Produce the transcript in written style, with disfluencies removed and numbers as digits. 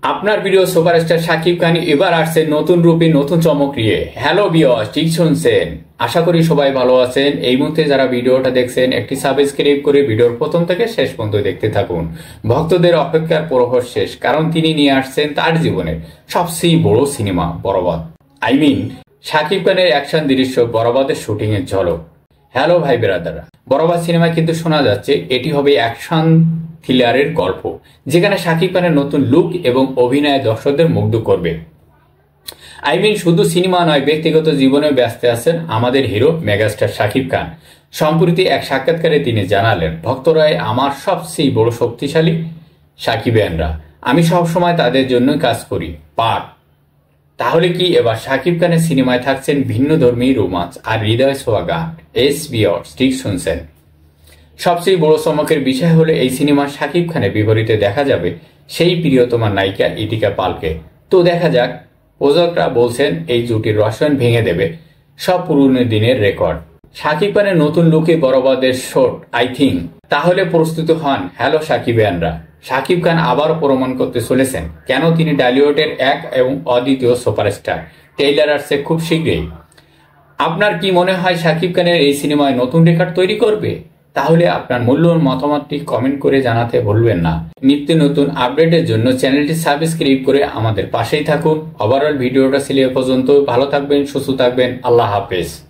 আপনার প্রিয় সুপারস্টার শাকিব খান এবার আসছে নতুন রূপে নতুন চমক নিয়ে। হ্যালো ভিউয়ার্স, ঠিক শুনছেন। আশা করি সবাই ভালো আছেন। এই মুহূর্তে যারা ভিডিওটা দেখছেন একটি সাবস্ক্রাইব করে ভিডিওর প্রথম থেকে শেষ পর্যন্ত দেখতে থাকুন। ভক্তদের অপেক্ষার প্রহর শেষ, কারণ তিনি নিয়ে আসছেন তার জীবনের সবচেয়ে বড় সিনেমা বরবাদ। শাকিব খানের অ্যাকশন দৃশ্য বরবাদের শুটিং এর ঝলক। হ্যালো ভাই ব্রাদাররা, বরবাদ সিনেমায় কিন্তু শোনা যাচ্ছে এটি হবে অ্যাকশন থ্রিলারের গল্প, যেখানে শাকিব খানের নতুন লুক এবং অভিনয় দর্শকদের মুগ্ধ করবে। শুধু সিনেমা নয়, ব্যক্তিগত জীবনে ব্যস্ত আছেন আমাদের হিরো মেগাস্টার শাকিব খান। সম্প্রতি এক সাক্ষাৎকারে তিনি জানালেন, ভক্তরাই আমার সবচেয়ে বড় শক্তিশালী সাকিবিয়ানরা, আমি সবসময় তাদের জন্যই কাজ করি। তাহলে কি এবার শাকিব খানের সিনেমায় থাকছেন ভিন্ন ধর্মী রোমান্স আর হৃদয় ছোঁয়া গান? ঠিক শুনছেন। সবচেয়ে বড় চমকের বিষয় হলো এই সিনেমা শাকিব খানের বিপরীতে দেখা যাবে সেই প্রিয়তমা নায়িকা ইতিকা পালকে। তো দেখা যাক, প্রযোজকরা বলছেন এই জুটির রসায়ন ভেঙে দেবে সব পুরনো দিনের রেকর্ড। শাকিব খানের নতুন লুকে বরবাদের শট তাহলে প্রস্তুত হন হ্যালো সাকিবিয়ানরা। শাকিব খান আবারও প্রমাণ করতে চলেছেন কেন তিনি টলিউডের এক এবং অদ্বিতীয় সুপারস্টার। ট্রেইলার আসছে খুব শীঘ্রই। আপনার কি মনে হয় শাকিব খানের এই সিনেমায় নতুন রেকর্ড তৈরি করবে? তাহলে আপনার মূল্যবান মতামতটি কমেন্ট করে জানাতে ভুলবেন না। নিত্য নতুন আপডেটের জন্য চ্যানেলটি সাবস্ক্রাইব করে আমাদের পাশেই থাকুন। ওভারঅল ভিডিওটা ছিল এ পর্যন্ত। ভালো থাকবেন, সুস্থ থাকবেন। আল্লাহ হাফেজ।